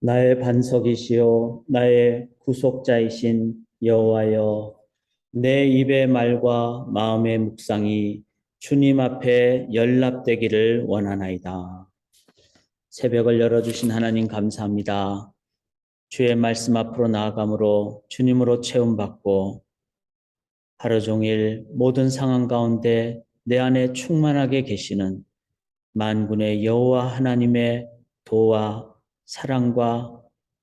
나의 반석이시요 나의 구속자이신 여호와여, 내 입의 말과 마음의 묵상이 주님 앞에 연락되기를 원하나이다. 새벽을 열어주신 하나님 감사합니다. 주의 말씀 앞으로 나아감으로 주님으로 채움받고 하루 종일 모든 상황 가운데 내 안에 충만하게 계시는 만군의 여호와 하나님의 도와 사랑과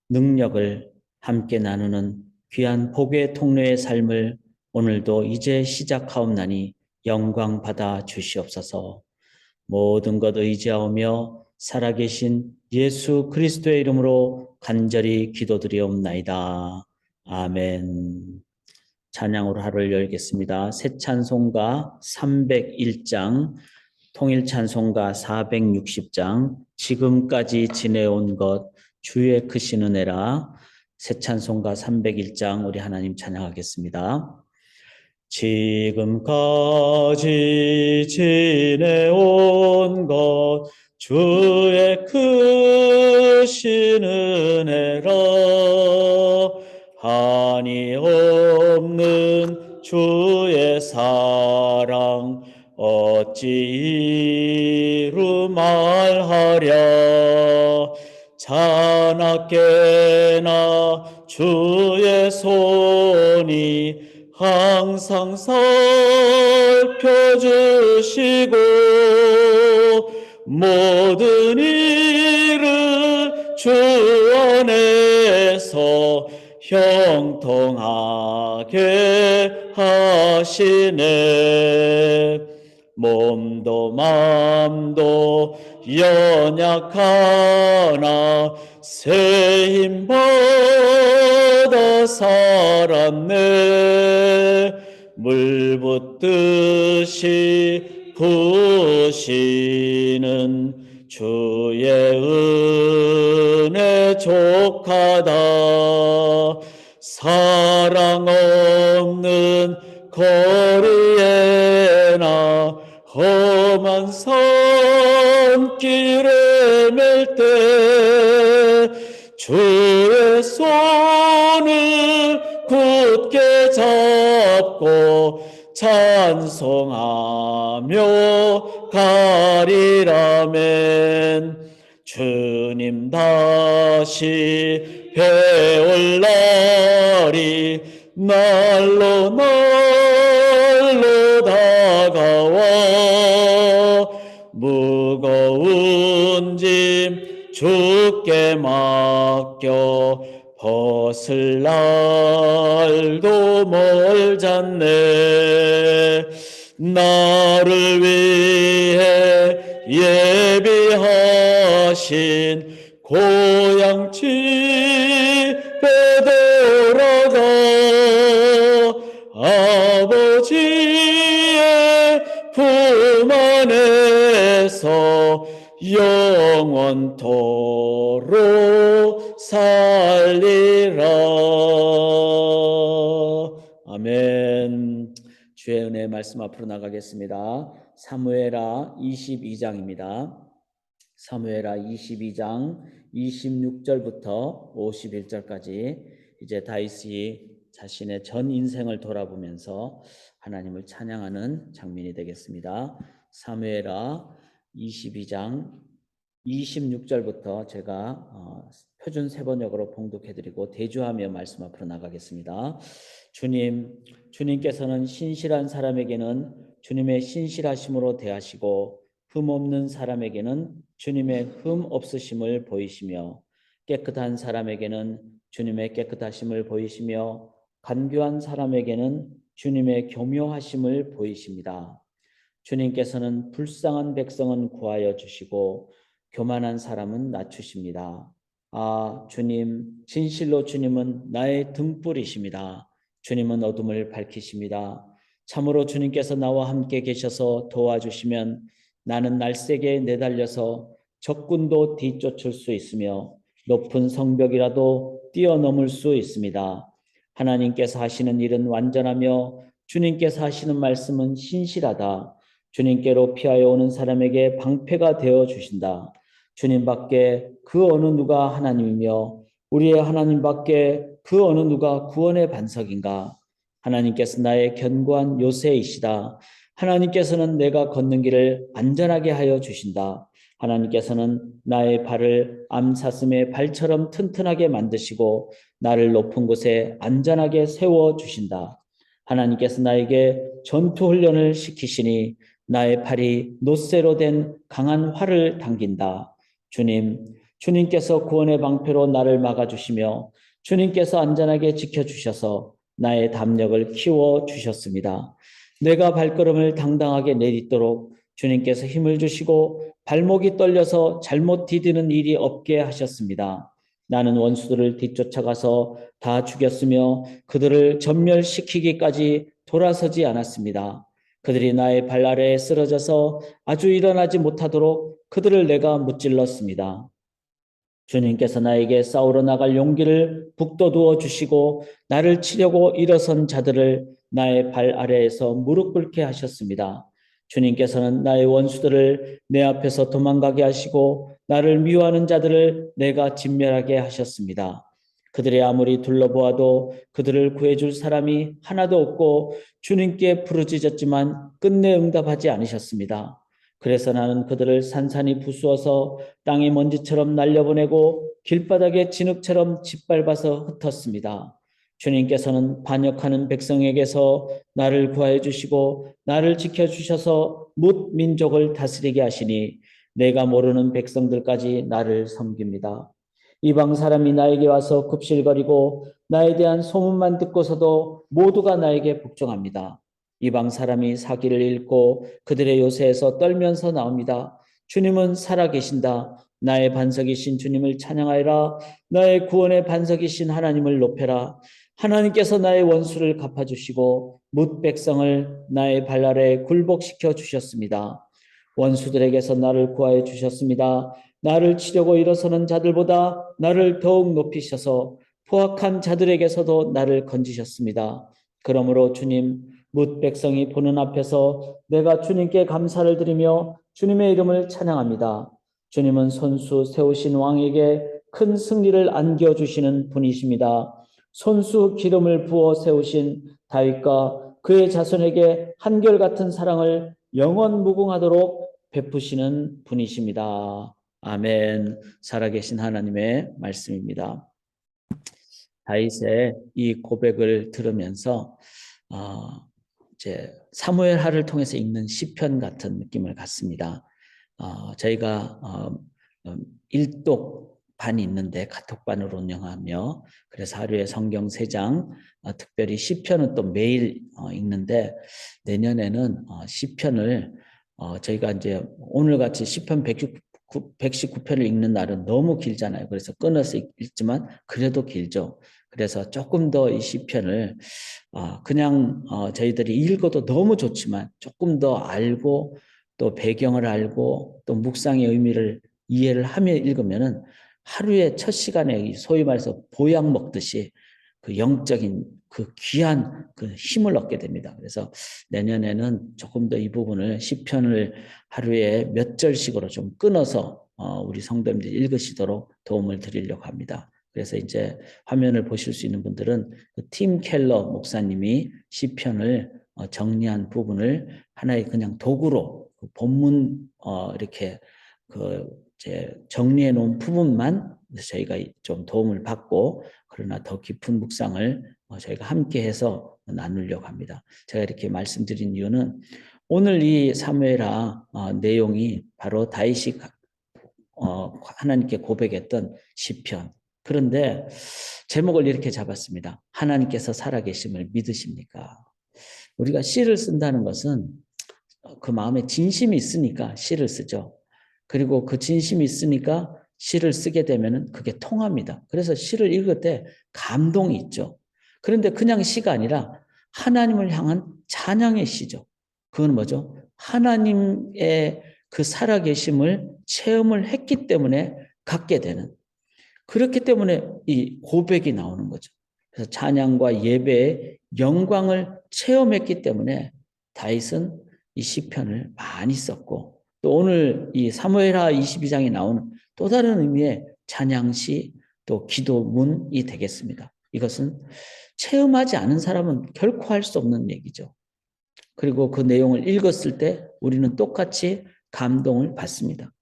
능력을 함께 나누는 귀한 복의 통로의 삶을 오늘도 이제 시작하옵나니 영광 받아 주시옵소서. 모든 것 의지하오며 살아계신 예수 그리스도의 이름으로 간절히 기도드리옵나이다. 아멘. 찬양으로 하루를 열겠습니다. 새 찬송가 301장, 통일 찬송가 460장, 지금까지 지내온 것 주의 크신 은혜라. 새 찬송가 301장 우리 하나님 찬양하겠습니다. 지금까지 지내온 것 주의 크신 은혜라. 한이 없는 주의 사랑 어찌 이루 말하랴. 자나깨나 주의 손이 항상 살펴주시고 모든 일을 주 안에서 형통하게 하시네. 몸도 맘도 연약하나 새 힘 받아 살았네. 물 붓듯이 부으시는 주의 은혜 족하다. 사랑 없는 거리에나 험한 산길에 맬 때 주의 손을 굳게 잡고 찬송하며 가리라멘. 주님 다시 배울 날이 날로 날로 다가와 무거운 짐 주께 맡겨 벗을 날도 멀잖네. 나를 위해 예비하신 고향 집에 돌아가 아버지의 품 안에서 영원토록 살리라. 아멘. 주의 은혜의 말씀 앞으로 나가겠습니다. 사무엘하 22장입니다. 사무엘하 22장 26절부터 51절까지 이제 다윗이 자신의 전 인생을 돌아보면서 하나님을 찬양하는 장면이 되겠습니다. 사무엘하 22장 26절부터 제가 표준 세번역으로 봉독해드리고 대주하며 말씀 앞으로 나가겠습니다. 주님께서는 신실한 사람에게는 주님의 신실하심으로 대하시고 흠 없는 사람에게는 주님의 흠 없으심을 보이시며 깨끗한 사람에게는 주님의 깨끗하심을 보이시며 간교한 사람에게는 주님의 교묘하심을 보이십니다. 주님께서는 불쌍한 백성은 구하여 주시고 교만한 사람은 낮추십니다. 아, 주님, 진실로 주님은 나의 등불이십니다. 주님은 어둠을 밝히십니다. 참으로 주님께서 나와 함께 계셔서 도와주시면 나는 날쌔게 내달려서 적군도 뒤쫓을 수 있으며 높은 성벽이라도 뛰어넘을 수 있습니다. 하나님께서 하시는 일은 완전하며 주님께서 하시는 말씀은 신실하다. 주님께로 피하여 오는 사람에게 방패가 되어 주신다. 주님밖에 그 어느 누가 하나님이며 우리의 하나님밖에 그 어느 누가 구원의 반석인가. 하나님께서 나의 견고한 요새이시다. 하나님께서는 내가 걷는 길을 안전하게 하여 주신다. 하나님께서는 나의 발을 암사슴의 발처럼 튼튼하게 만드시고 나를 높은 곳에 안전하게 세워 주신다. 하나님께서 나에게 전투 훈련을 시키시니 나의 팔이 놋쇠로 된 강한 활을 당긴다. 주님께서 구원의 방패로 나를 막아주시며 주님께서 안전하게 지켜주셔서 나의 담력을 키워주셨습니다. 내가 발걸음을 당당하게 내딛도록 주님께서 힘을 주시고 발목이 떨려서 잘못 디디는 일이 없게 하셨습니다. 나는 원수들을 뒤쫓아가서 다 죽였으며 그들을 전멸시키기까지 돌아서지 않았습니다. 그들이 나의 발 아래에 쓰러져서 아주 일어나지 못하도록 그들을 내가 무찔렀습니다. 주님께서 나에게 싸우러 나갈 용기를 북돋워 주시고 나를 치려고 일어선 자들을 나의 발 아래에서 무릎 꿇게 하셨습니다. 주님께서는 나의 원수들을 내 앞에서 도망가게 하시고 나를 미워하는 자들을 내가 진멸하게 하셨습니다. 그들이 아무리 둘러보아도 그들을 구해줄 사람이 하나도 없고 주님께 부르짖었지만 끝내 응답하지 않으셨습니다. 그래서 나는 그들을 산산이 부수어서 땅의 먼지처럼 날려보내고 길바닥의 진흙처럼 짓밟아서 흩었습니다. 주님께서는 반역하는 백성에게서 나를 구하여 주시고 나를 지켜주셔서 뭇 민족을 다스리게 하시니 내가 모르는 백성들까지 나를 섬깁니다. 이방 사람이 나에게 와서 굽실거리고 나에 대한 소문만 듣고서도 모두가 나에게 복종합니다. 이방 사람이 사기를 잃고 그들의 요새에서 떨면서 나옵니다. 주님은 살아계신다. 나의 반석이신 주님을 찬양하여라. 나의 구원의 반석이신 하나님을 높여라. 하나님께서 나의 원수를 갚아주시고 뭇 백성을 나의 발 아래 굴복시켜 주셨습니다. 원수들에게서 나를 구하여 주셨습니다. 나를 치려고 일어서는 자들보다 나를 더욱 높이셔서 포악한 자들에게서도 나를 건지셨습니다. 그러므로 주님, 뭇 백성이 보는 앞에서 내가 주님께 감사를 드리며 주님의 이름을 찬양합니다. 주님은 손수 세우신 왕에게 큰 승리를 안겨주시는 분이십니다. 손수 기름을 부어 세우신 다윗과 그의 자손에게 한결같은 사랑을 영원 무궁하도록 베푸시는 분이십니다. 아멘. 살아계신 하나님의 말씀입니다. 다윗의 이 고백을 들으면서 이제 사무엘 하를 통해서 읽는 시편 같은 느낌을 갖습니다. 저희가 일독반이 있는데 카톡반으로 운영하며 그래서 하루에 성경 3장, 특별히 시편은 또 매일 읽는데 내년에는 시편을 저희가 이제 오늘같이 시편 119편을 읽는 날은 너무 길잖아요. 그래서 끊어서 읽지만 그래도 길죠. 그래서 조금 더 이 시편을 그냥 저희들이 읽어도 너무 좋지만 조금 더 알고 또 배경을 알고 또 묵상의 의미를 이해를 하며 읽으면은 하루의 첫 시간에 소위 말해서 보약 먹듯이 그 영적인 그 귀한 그 힘을 얻게 됩니다. 그래서 내년에는 조금 더 이 부분을 시편을 하루에 몇 절씩으로 좀 끊어서 우리 성도님들이 읽으시도록 도움을 드리려고 합니다. 그래서 이제 화면을 보실 수 있는 분들은 그 팀 켈러 목사님이 시편을 정리한 부분을 하나의 그냥 도구로 그 본문 이렇게 그 이제 정리해 놓은 부분만 저희가 좀 도움을 받고 그러나 더 깊은 묵상을 저희가 함께 해서 나누려고 합니다. 제가 이렇게 말씀드린 이유는 오늘 이 사무엘하 내용이 바로 다윗이 하나님께 고백했던 시편. 그런데 제목을 이렇게 잡았습니다. 하나님께서 살아계심을 믿으십니까? 우리가 시를 쓴다는 것은 그 마음에 진심이 있으니까 시를 쓰죠. 그리고 그 진심이 있으니까 시를 쓰게 되면 그게 통합니다. 그래서 시를 읽을 때 감동이 있죠. 그런데 그냥 시가 아니라 하나님을 향한 찬양의 시죠. 그건 뭐죠? 하나님의 그 살아계심을 체험을 했기 때문에 갖게 되는, 그렇기 때문에 이 고백이 나오는 거죠. 그래서 찬양과 예배의 영광을 체험했기 때문에 다윗은 이 시편을 많이 썼고 또 오늘 이 사무엘하 22장에 나오는 또 다른 의미의 찬양시 또 기도문이 되겠습니다. 이것은 체험하지 않은 사람은 결코 할 수 없는 얘기죠. 그리고 그 내용을 읽었을 때 우리는 똑같이 감동을 받습니다.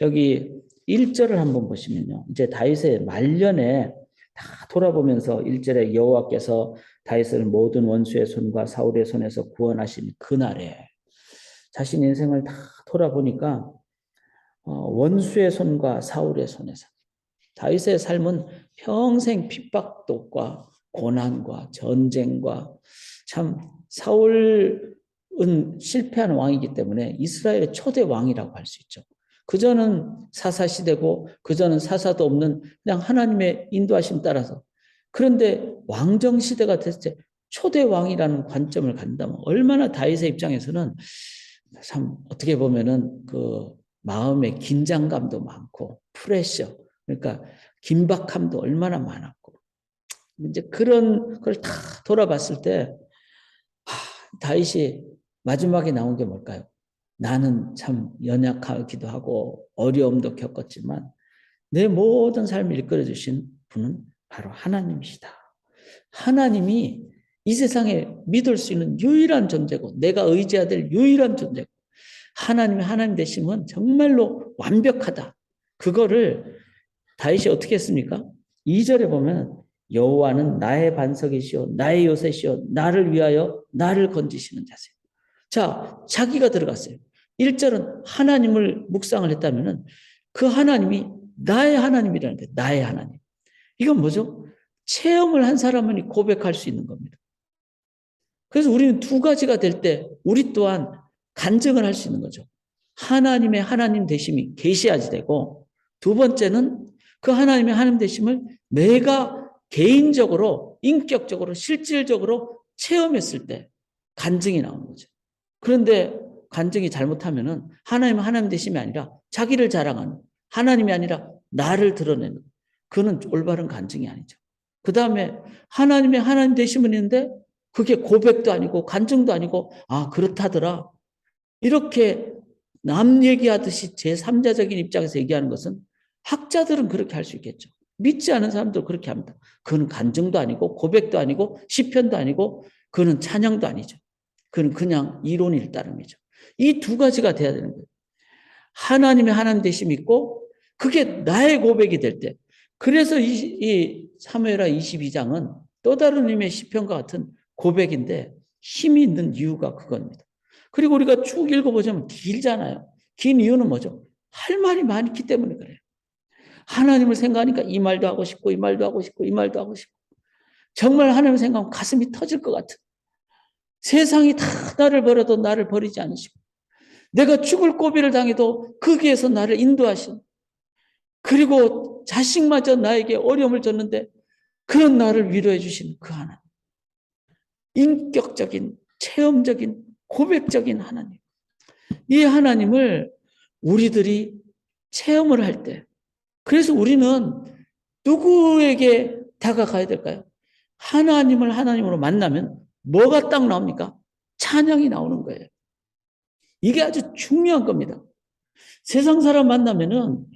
여기 1절을 한번 보시면요. 이제 다윗의 말년에 다 돌아보면서 1절에 여호와께서 다윗을 모든 원수의 손과 사울의 손에서 구원하신 그날에 자신 인생을 다 돌아보니까 원수의 손과 사울의 손에서 다윗의 삶은 평생 핍박과 고난과 전쟁과 참 사울은 실패한 왕이기 때문에 이스라엘의 초대 왕이라고 할 수 있죠. 그전은 사사시대고 그전은 사사도 없는 그냥 하나님의 인도하심 따라서 그런데 왕정시대가 됐을 때 초대 왕이라는 관점을 갖는다면 얼마나 다윗의 입장에서는 참 어떻게 보면은 그 마음의 긴장감도 많고 프레셔 그러니까 긴박함도 얼마나 많았고 이제 그런 걸 다 돌아봤을 때 다윗이 마지막에 나온 게 뭘까요? 나는 참 연약하기도 하고 어려움도 겪었지만 내 모든 삶을 이끌어 주신 분은 바로 하나님이시다. 하나님이 이 세상에 믿을 수 있는 유일한 존재고 내가 의지해야 될 유일한 존재고 하나님의 하나님 되심은 정말로 완벽하다. 그거를 다윗이 어떻게 했습니까? 2절에 보면 여호와는 나의 반석이시오 나의 요새시오 나를 위하여 나를 건지시는 자세요. 자, 자기가 들어갔어요. 1절은 하나님을 묵상을 했다면 그 하나님이 나의 하나님이라는 거예요. 나의 하나님. 이건 뭐죠? 체험을 한 사람은 고백할 수 있는 겁니다. 그래서 우리는 두 가지가 될 때 우리 또한 간증을 할 수 있는 거죠. 하나님의 하나님 되심이 계시야지 되고 두 번째는 그 하나님의 하나님 되심을 내가 개인적으로 인격적으로 실질적으로 체험했을 때 간증이 나오는 거죠. 그런데 간증이 잘못하면은 하나님은 하나님 되심이 아니라 자기를 자랑하는 하나님이 아니라 나를 드러내는 그는 올바른 간증이 아니죠. 그 다음에 하나님의 하나님 되심은 있는데 그게 고백도 아니고 간증도 아니고 아 그렇다더라 이렇게 남 얘기하듯이 제3자적인 입장에서 얘기하는 것은 학자들은 그렇게 할 수 있겠죠. 믿지 않은 사람도 그렇게 합니다. 그건 간증도 아니고 고백도 아니고 시편도 아니고 그는 찬양도 아니죠. 그건 그냥 이론일 따름이죠. 이 두 가지가 돼야 되는 거예요. 하나님의 하나님 되심이 있고 그게 나의 고백이 될 때 그래서 이 사무엘하 22장은 또 다른 의미의 시편과 같은 고백인데 힘이 있는 이유가 그겁니다. 그리고 우리가 쭉 읽어보자면 길잖아요. 긴 이유는 뭐죠? 할 말이 많기 때문에 그래요. 하나님을 생각하니까 이 말도 하고 싶고 이 말도 하고 싶고 이 말도 하고 싶고 정말 하나님을 생각하면 가슴이 터질 것 같은 세상이 다 나를 버려도 나를 버리지 않으시고 내가 죽을 고비를 당해도 거기에서 나를 인도하신 그리고 자식마저 나에게 어려움을 줬는데 그런 나를 위로해 주신 그 하나님 인격적인 체험적인 고백적인 하나님 이 하나님을 우리들이 체험을 할 때 그래서 우리는 누구에게 다가가야 될까요? 하나님을 하나님으로 만나면 뭐가 딱 나옵니까? 찬양이 나오는 거예요. 이게 아주 중요한 겁니다. 세상 사람 만나면은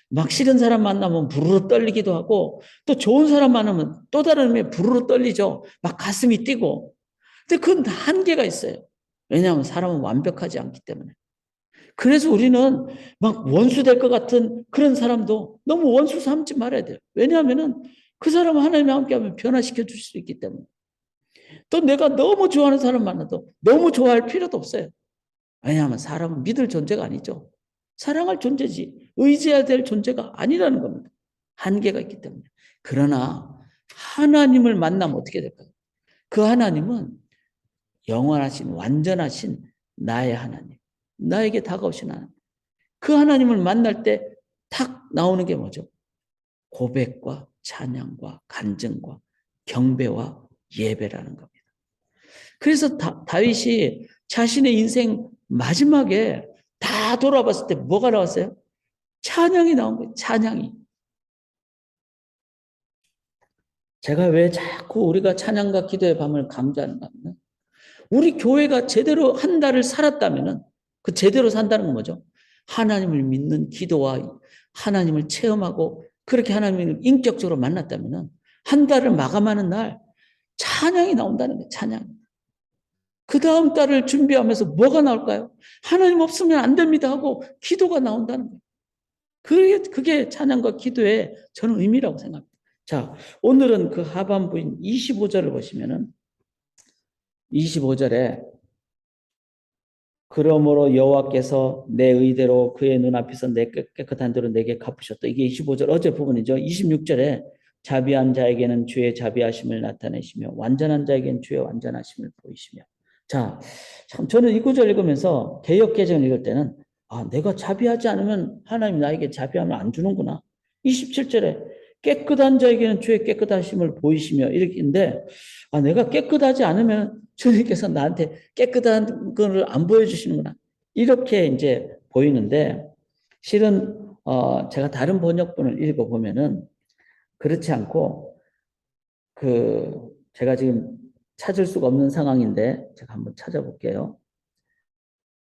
막 싫은 사람 만나면 부르르 떨리기도 하고 또 좋은 사람 만나면 또 다른 의미에 부르르 떨리죠. 막 가슴이 뛰고. 근데 그건 한계가 있어요. 왜냐하면 사람은 완벽하지 않기 때문에. 그래서 우리는 막 원수 될 것 같은 그런 사람도 너무 원수 삼지 말아야 돼요. 왜냐하면은 그 사람은 하나님과 함께하면 변화시켜 줄 수 있기 때문에. 또 내가 너무 좋아하는 사람 만나도 너무 좋아할 필요도 없어요. 왜냐하면 사람은 믿을 존재가 아니죠. 사랑할 존재지 의지해야 될 존재가 아니라는 겁니다. 한계가 있기 때문에. 그러나 하나님을 만나면 어떻게 될까요? 그 하나님은 영원하신 완전하신 나의 하나님. 나에게 다가오신 하나님. 그 하나님을 만날 때 탁 나오는 게 뭐죠? 고백과 찬양과 간증과 경배와 예배라는 겁니다. 그래서 다윗이 자신의 인생 마지막에 다 돌아봤을 때 뭐가 나왔어요? 찬양이 나온 거예요. 찬양이. 제가 왜 자꾸 우리가 찬양과 기도의 밤을 강조하는가 하면 우리 교회가 제대로 한 달을 살았다면 그 제대로 산다는 건 뭐죠? 하나님을 믿는 기도와 하나님을 체험하고 그렇게 하나님을 인격적으로 만났다면 한 달을 마감하는 날 찬양이 나온다는 거예요. 찬양. 그 다음 달을 준비하면서 뭐가 나올까요? 하나님 없으면 안 됩니다 하고 기도가 나온다는 거예요. 그게 찬양과 기도의 저는 의미라고 생각합니다. 자, 오늘은 그 하반부인 25절을 보시면은 25절에 그러므로 여호와께서 내 의대로 그의 눈앞에서 내 깨끗한 대로 내게 갚으셨다. 이게 25절 어제 부분이죠. 26절에 자비한 자에게는 주의 자비하심을 나타내시며 완전한 자에게는 주의 완전하심을 보이시며. 자, 참 저는 이 구절 읽으면서 개역개정을 읽을 때는 내가 자비하지 않으면 하나님 나에게 자비함을 안 주는구나. 27절에 깨끗한 자에게는 주의 깨끗하심을 보이시며 이렇게인데 내가 깨끗하지 않으면 주님께서 나한테 깨끗한 걸 안 보여주시는구나. 이렇게 이제 보이는데 실은 제가 다른 번역본을 읽어보면은 그렇지 않고 제가 지금 찾을 수가 없는 상황인데 제가 한번 찾아볼게요.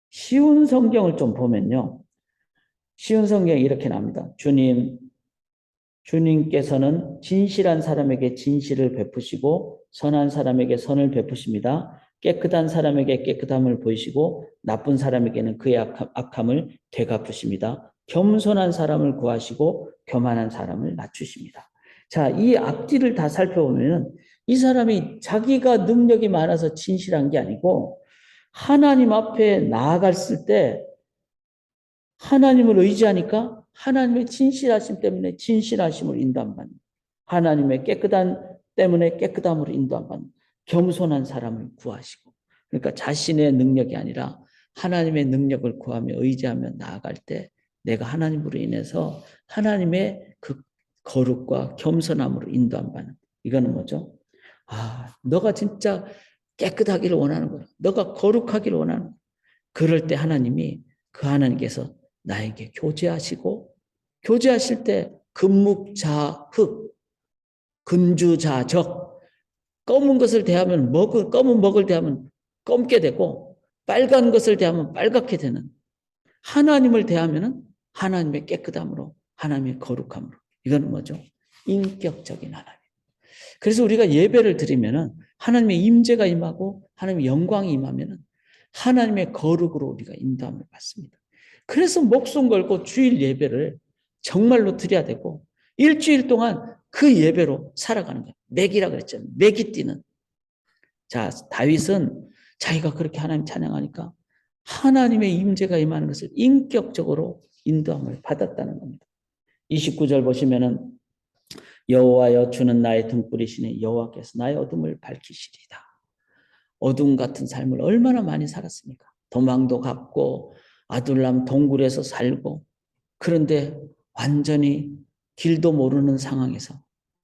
쉬운 성경을 좀 보면요. 쉬운 성경이 이렇게 나옵니다. 주님께서는 진실한 사람에게 진실을 베푸시고 선한 사람에게 선을 베푸십니다. 깨끗한 사람에게 깨끗함을 보이시고 나쁜 사람에게는 그의 악함을 되갚으십니다. 겸손한 사람을 구하시고 교만한 사람을 낮추십니다. 자, 이 앞뒤를 다 살펴보면 이 사람이 자기가 능력이 많아서 진실한 게 아니고 하나님 앞에 나아갔을 때 하나님을 의지하니까 하나님의 진실하심 때문에 진실하심을 인도함받는, 하나님의 깨끗한 때문에 깨끗함으로 인도함받는, 겸손한 사람을 구하시고, 그러니까 자신의 능력이 아니라 하나님의 능력을 구하며 의지하며 나아갈 때 내가 하나님으로 인해서 하나님의 그 거룩과 겸손함으로 인도함받는. 이거는 뭐죠? 너가 진짜 깨끗하기를 원하는 거야. 너가 거룩하기를 원하는 거야. 그럴 때 하나님이 그 하나님께서 나에게 교제하시고, 교제하실 때 금묵자흑, 금주자적, 검은 것을 대하면 검은 먹을 대하면 검게 되고 빨간 것을 대하면 빨갛게 되는, 하나님을 대하면은 하나님의 깨끗함으로, 하나님의 거룩함으로. 이건 뭐죠? 인격적인 하나님. 그래서 우리가 예배를 드리면은 하나님의 임재가 임하고 하나님의 영광이 임하면은 하나님의 거룩으로 우리가 인도함을 받습니다. 그래서 목숨 걸고 주일 예배를 정말로 드려야 되고 일주일 동안 그 예배로 살아가는 거예요. 맥이라 그랬잖아요. 맥이 뛰는. 자, 다윗은 자기가 그렇게 하나님 찬양하니까 하나님의 임재가 임하는 것을 인격적으로 인도함을 받았다는 겁니다. 29절 보시면은 여호와여 주는 나의 등불이시니 여호와께서 나의 어둠을 밝히시리다. 어둠 같은 삶을 얼마나 많이 살았습니까? 도망도 갔고 아둘람 동굴에서 살고, 그런데 완전히 길도 모르는 상황에서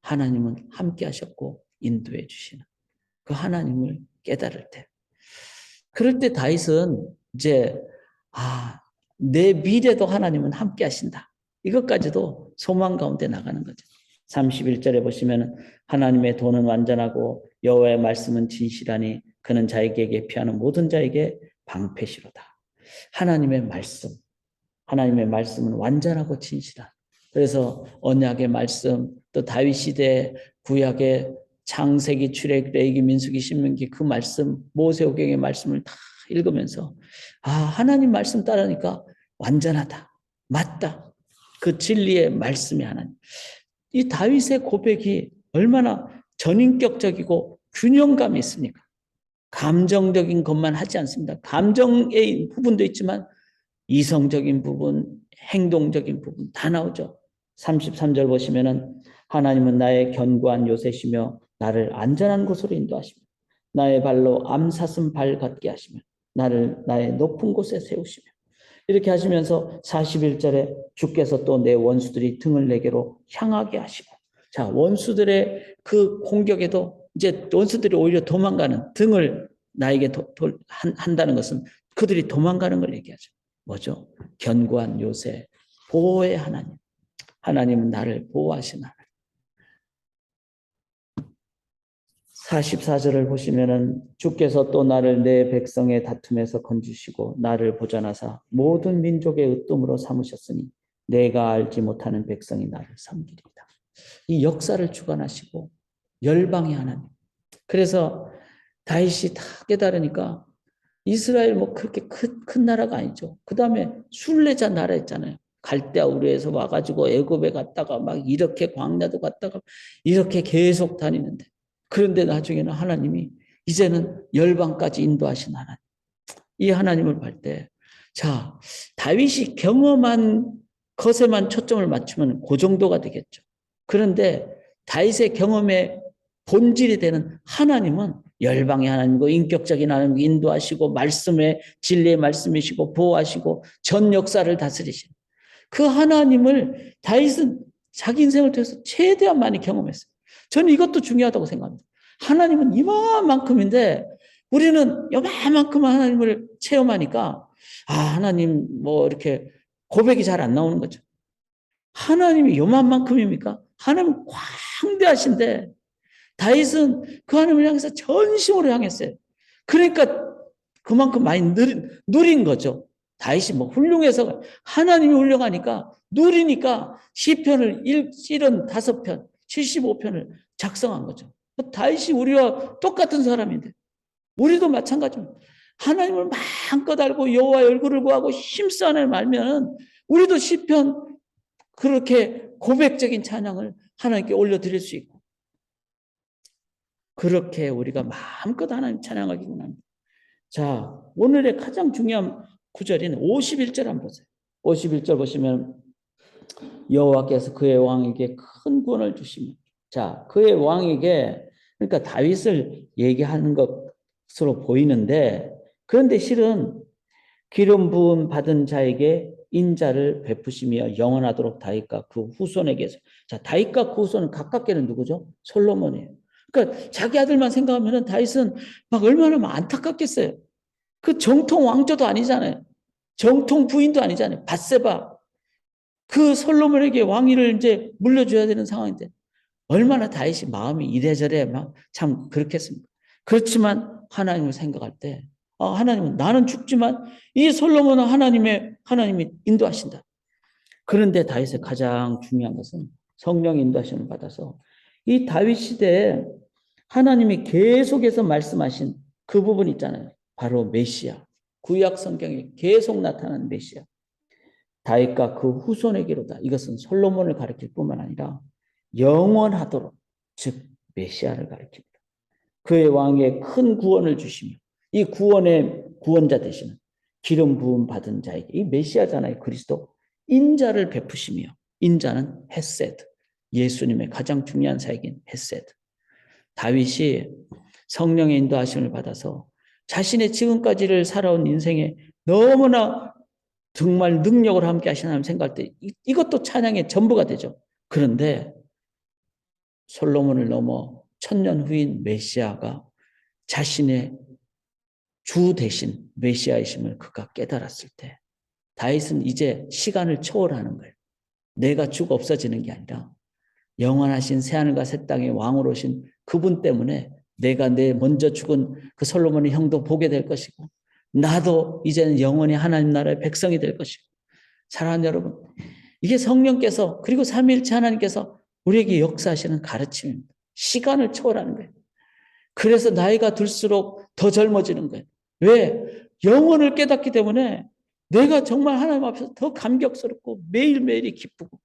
하나님은 함께 하셨고 인도해 주시는 그 하나님을 깨달을 때, 그럴 때 다윗은 이제 내 미래도 하나님은 함께 하신다. 이것까지도 소망 가운데 나가는 거죠. 31절에 보시면 하나님의 도는 완전하고 여호와의 말씀은 진실하니 그는 자에게 피하는 모든 자에게 방패시로다. 하나님의 말씀은 완전하고 진실한. 그래서 언약의 말씀, 또 다윗 시대 구약의 창세기, 출애굽, 레위기, 민수기, 신명기 그 말씀, 모세오경의 말씀을 다 읽으면서 하나님 말씀 따르니까 완전하다, 맞다. 그 진리의 말씀이 하나님. 이 다윗의 고백이 얼마나 전인격적이고 균형감이 있습니까? 감정적인 것만 하지 않습니다. 감정의 부분도 있지만 이성적인 부분, 행동적인 부분 다 나오죠. 33절 보시면은 하나님은 나의 견고한 요새시며 나를 안전한 곳으로 인도하시며 나의 발로 암사슴 발 걷게 하시며 나를 나의 높은 곳에 세우시며, 이렇게 하시면서 41절에 주께서 또 내 원수들이 등을 내게로 향하게 하시고, 자, 원수들의 그 공격에도 이제 원수들이 오히려 도망가는, 등을 나에게 한다는 것은 그들이 도망가는 걸 얘기하죠. 뭐죠? 견고한 요새, 보호의 하나님. 하나님은 나를 보호하신 하나님. 44절을 보시면은 주께서 또 나를 내 백성의 다툼에서 건지시고 나를 보전하사 모든 민족의 으뜸으로 삼으셨으니 내가 알지 못하는 백성이 나를 섬기리이다. 이 역사를 주관하시고 열방의 하나님. 그래서 다윗이 다 깨달으니까 이스라엘 뭐 그렇게 큰 나라가 아니죠. 그 다음에 순례자 나라 있잖아요. 갈대아 우르에서 와가지고 애굽에 갔다가 막 이렇게 광야도 갔다가 이렇게 계속 다니는데, 그런데 나중에는 하나님이 이제는 열방까지 인도하신 하나님. 이 하나님을 볼 때, 자, 다윗이 경험한 것에만 초점을 맞추면 그 정도가 되겠죠. 그런데 다윗의 경험의 본질이 되는 하나님은 열방의 하나님이고 인격적인 하나님, 인도하시고 말씀의 진리의 말씀이시고 보호하시고 전 역사를 다스리신 그 하나님을 다윗은 자기 인생을 통해서 최대한 많이 경험했어요. 저는 이것도 중요하다고 생각합니다. 하나님은 이만큼인데 우리는 요만큼 하나님을 체험하니까 하나님 뭐 이렇게 고백이 잘 안 나오는 거죠. 하나님이 요만큼입니까? 하나님 광대하신데 다윗은 그 하나님을 향해서 전심으로 향했어요. 그러니까 그만큼 많이 누린 거죠. 다윗이 뭐 훌륭해서 하나님이 훌륭하니까 누리니까 시편을 75편, 75편을 작성한 거죠. 다윗이 우리와 똑같은 사람인데 우리도 마찬가지입니다. 하나님을 마음껏 알고 여호와의 얼굴을 구하고 힘써 하나님을 알면 우리도 시편 그렇게 고백적인 찬양을 하나님께 올려드릴 수 있고 그렇게 우리가 마음껏 하나님 찬양하기 원합니다. 자, 오늘의 가장 중요한 구절인 51절 한번 보세요. 51절 보시면 여호와께서 그의 왕에게 큰 구원을 주시며, 자, 그의 왕에게, 그러니까 다윗을 얘기하는 것으로 보이는데, 그런데 실은 기름 부음 받은 자에게 인자를 베푸시며 영원하도록 다윗과 그 후손에게서. 자, 다윗과 그 후손은 가깝게는 누구죠? 솔로몬이에요. 그러니까 자기 아들만 생각하면 다윗은 막 얼마나 안타깝겠어요. 그 정통 왕조도 아니잖아요. 정통 부인도 아니잖아요. 밧세바. 그 솔로몬에게 왕위를 이제 물려줘야 되는 상황인데 얼마나 다윗이 마음이 이래저래 막 참 그렇겠습니까? 그렇지만 하나님을 생각할 때 하나님은 나는 죽지만 이 솔로몬은 하나님이 인도하신다. 그런데 다윗의 가장 중요한 것은 성령 인도하심을 받아서 이 다윗 시대에 하나님이 계속해서 말씀하신 그 부분 있잖아요. 바로 메시아. 구약 성경에 계속 나타나는 메시아. 다윗과 그 후손에게로다. 이것은 솔로몬을 가리킬 뿐만 아니라 영원하도록, 즉 메시아를 가리킵니다. 그의 왕에 큰 구원을 주시며 이 구원의 구원자 되시는 기름 부음 받은 자에게, 이 메시아잖아요. 그리스도. 인자를 베푸시며, 인자는 헤세드. 예수님의 가장 중요한 사역인 헤세드. 다윗이 성령의 인도하심을 받아서 자신의 지금까지를 살아온 인생에 너무나 정말 능력을 함께 하시는 하나님 생각할 때 이것도 찬양의 전부가 되죠. 그런데 솔로몬을 넘어 천년 후인 메시아가 자신의 주 대신 메시아이심을 그가 깨달았을 때 다윗은 이제 시간을 초월하는 거예요. 내가 죽어 없어지는 게 아니라 영원하신 새하늘과 새 땅의 왕으로 오신 그분 때문에 내가 내 먼저 죽은 그 솔로몬의 형도 보게 될 것이고 나도 이제는 영원히 하나님 나라의 백성이 될 것이고. 사랑하는 여러분, 이게 성령께서 그리고 삼위일체 하나님께서 우리에게 역사하시는 가르침입니다. 시간을 초월하는 거예요. 그래서 나이가 들수록 더 젊어지는 거예요. 왜? 영혼을 깨닫기 때문에 내가 정말 하나님 앞에서 더 감격스럽고 매일매일이 기쁘고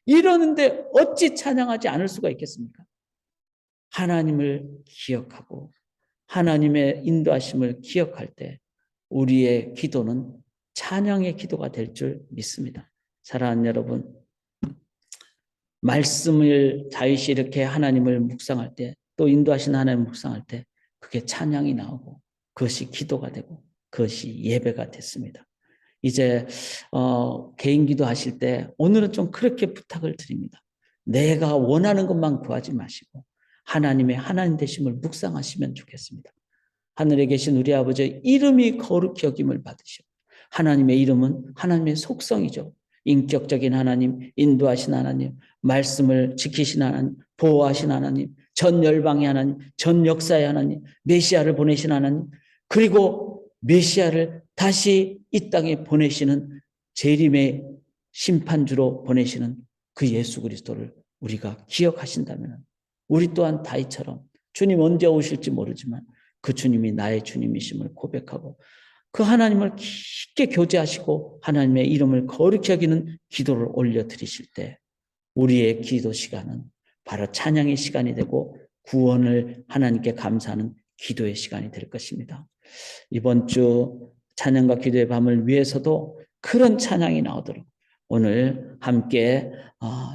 이러는데 어찌 찬양하지 않을 수가 있겠습니까? 하나님을 기억하고 하나님의 인도하심을 기억할 때 우리의 기도는 찬양의 기도가 될 줄 믿습니다. 사랑하는 여러분, 말씀을 다윗이 이렇게 하나님을 묵상할 때, 또 인도하신 하나님을 묵상할 때 그게 찬양이 나오고 그것이 기도가 되고 그것이 예배가 됐습니다. 이제 개인 기도하실 때 오늘은 좀 그렇게 부탁을 드립니다. 내가 원하는 것만 구하지 마시고 하나님의 하나님 되심을 묵상하시면 좋겠습니다. 하늘에 계신 우리 아버지의 이름이 거룩히 여김을 받으시고, 하나님의 이름은 하나님의 속성이죠. 인격적인 하나님, 인도하신 하나님, 말씀을 지키신 하나님, 보호하신 하나님, 전 열방의 하나님, 전 역사의 하나님, 메시아를 보내신 하나님, 그리고 메시아를 다시 이 땅에 보내시는 재림의 심판주로 보내시는 그 예수 그리스도를 우리가 기억하신다면 우리 또한 다윗처럼 주님 언제 오실지 모르지만 그 주님이 나의 주님이심을 고백하고 그 하나님을 깊게 교제하시고 하나님의 이름을 거룩히 여기는 기도를 올려드리실 때 우리의 기도 시간은 바로 찬양의 시간이 되고 구원을 하나님께 감사하는 기도의 시간이 될 것입니다. 이번 주 찬양과 기도의 밤을 위해서도 그런 찬양이 나오도록 오늘 함께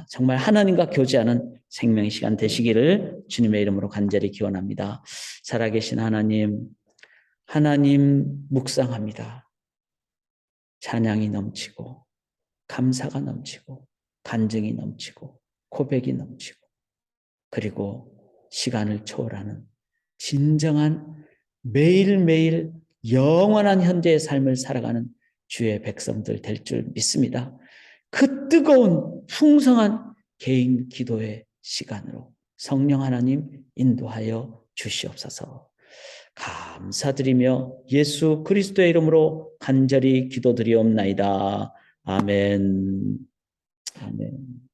정말 하나님과 교제하는 생명의 시간 되시기를 주님의 이름으로 간절히 기원합니다. 살아계신 하나님, 하나님 묵상합니다. 찬양이 넘치고 감사가 넘치고 간증이 넘치고 고백이 넘치고 그리고 시간을 초월하는 진정한 매일매일 영원한 현재의 삶을 살아가는 주의 백성들 될 줄 믿습니다. 그 뜨거운 풍성한 개인 기도의 시간으로 성령 하나님 인도하여 주시옵소서. 감사드리며 예수 그리스도의 이름으로 간절히 기도드리옵나이다. 아멘. 아멘.